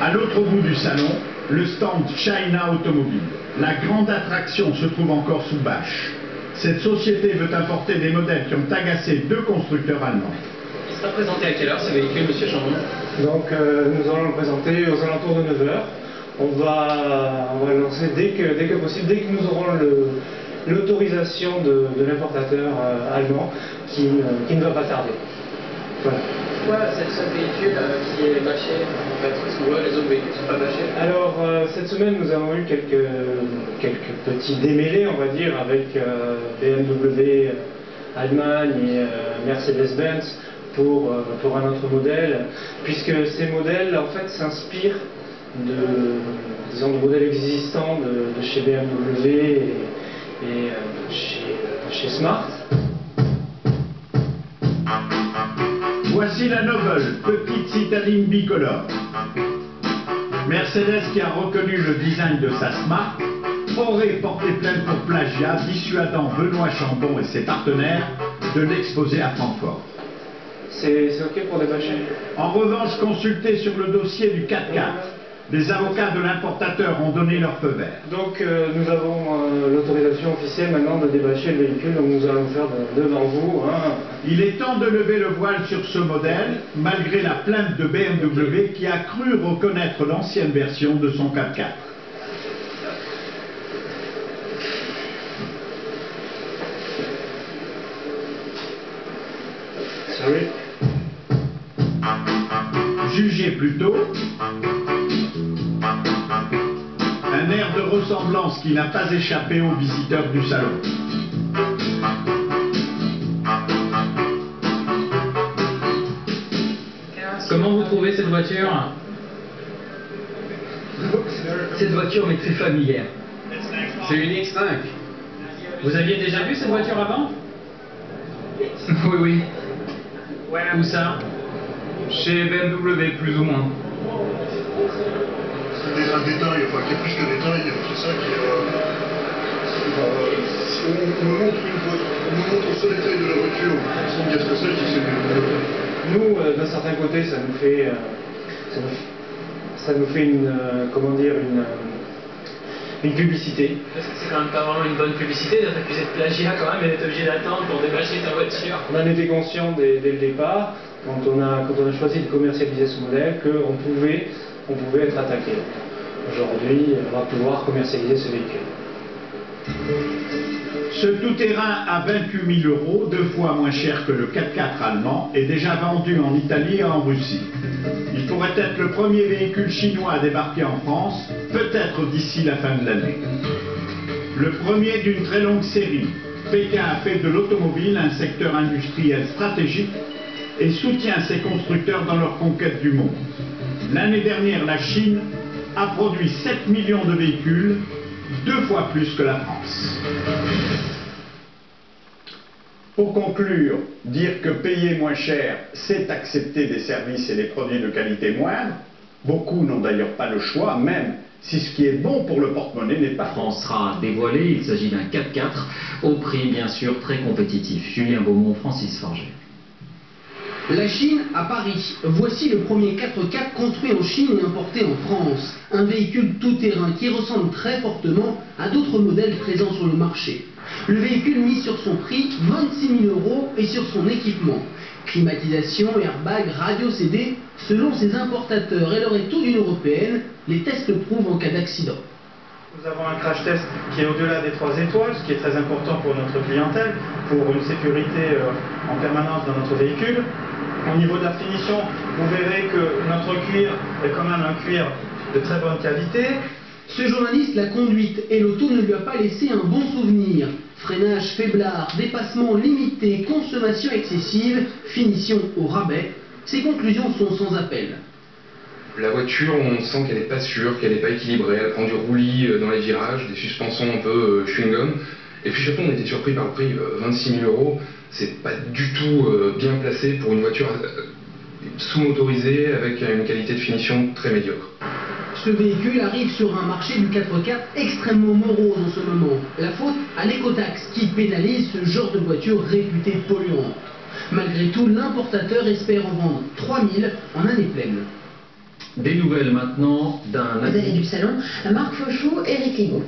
À l'autre bout du salon, le stand China Automobile. La grande attraction se trouve encore sous bâche. Cette société veut importer des modèles qui ont agacé 2 constructeurs allemands. Il sera présenté à quelle heure ce véhicule, monsieur Chambon? Donc nous allons le présenter aux alentours de 9 h. On va le lancer dès que possible, dès que nous aurons l'autorisation de l'importateur allemand qui ne va pas tarder. Voilà. Pourquoi c'est le seul véhicule qui est bâché en fait? Parce que les autres véhicules ne sont pas bâchés. Alors cette semaine nous avons eu quelques petits démêlés, on va dire, avec BMW Allemagne et Mercedes-Benz pour un autre modèle, puisque ces modèles en fait s'inspirent de modèles existants de chez BMW et chez Smart. Voici la Noble, petite citadine bicolore. Mercedes, qui a reconnu le design de sa Smart, aurait porté plainte pour plagiat, dissuadant Benoît Chambon et ses partenaires de l'exposer à Francfort. C'est OK pour débâcher. En revanche, consultez sur le dossier du 4x4. Les avocats de l'importateur ont donné leur feu vert. Donc nous avons l'autorisation officielle maintenant de débâcher le véhicule, donc nous allons le faire devant vous. Hein. Il est temps de lever le voile sur ce modèle, malgré la plainte de BMW qui a cru reconnaître l'ancienne version de son 4x4. Sorry. Jugez plutôt un air de ressemblance qui n'a pas échappé aux visiteurs du salon. Comment vous trouvez cette voiture? Cette voiture m'est très familière. C'est une X5. Vous aviez déjà vu cette voiture avant? Oui, oui. Où ça? Chez BMW, plus ou moins. C'est un détail, enfin qui est plus que détail, c'est ça qui si on nous montre on nous montre le seul détail de la voiture, sans dire ce que c'est, qui c'est Nous, d'un certain côté, ça nous fait une publicité. C'est quand même pas vraiment une bonne publicité d'être accusé de plagiat quand même et d'être obligé d'attendre pour débâcher sa voiture. On en était conscient dès le départ, quand on a choisi de commercialiser ce modèle, qu'on pouvait être attaqué. Aujourd'hui, on va pouvoir commercialiser ce véhicule. Ce tout-terrain à 28 000 €, 2 fois moins cher que le 4x4 allemand, est déjà vendu en Italie et en Russie. Il pourrait être le premier véhicule chinois à débarquer en France, peut-être d'ici la fin de l'année. Le premier d'une très longue série. Pékin a fait de l'automobile un secteur industriel stratégique et soutient ses constructeurs dans leur conquête du monde. L'année dernière, la Chine a produit 7 millions de véhicules, 2 fois plus que la France. Pour conclure, dire que payer moins cher, c'est accepter des services et des produits de qualité moindre. Beaucoup n'ont d'ailleurs pas le choix, même si ce qui est bon pour le porte-monnaie n'est pas. La France sera dévoilée, il s'agit d'un 4x4, au prix bien sûr très compétitif. Julien Beaumont, Francis Forger. La Chine à Paris. Voici le premier 4x4 construit en Chine et importé en France. Un véhicule tout-terrain qui ressemble très fortement à d'autres modèles présents sur le marché. Le véhicule mise sur son prix, 26 000 € et sur son équipement. Climatisation, airbag, radio CD, selon ses importateurs et leur étude d'une européenne, les tests prouvent en cas d'accident. Nous avons un crash test qui est au-delà des 3 étoiles, ce qui est très important pour notre clientèle, pour une sécurité en permanence dans notre véhicule. Au niveau de la finition, vous verrez que notre cuir est quand même un cuir de très bonne qualité. Ce journaliste l'a conduite et l'auto ne lui a pas laissé un bon souvenir. Freinage faiblard, dépassement limité, consommation excessive, finition au rabais. Ses conclusions sont sans appel. La voiture, on sent qu'elle n'est pas sûre, qu'elle n'est pas équilibrée, elle prend du roulis dans les virages, des suspensions un peu chewing-gum. Et puis surtout, on était surpris par le prix, 26 000 €. C'est pas du tout bien placé pour une voiture sous-motorisée avec une qualité de finition très médiocre. Ce véhicule arrive sur un marché du 4x4 extrêmement morose en ce moment. La faute à l'écotaxe qui pénalise ce genre de voiture réputée polluante. Malgré tout, l'importateur espère en vendre 3000 en année pleine. Des nouvelles maintenant d'un... Vous avez du salon, Marc Fauchot, Éric Libaud.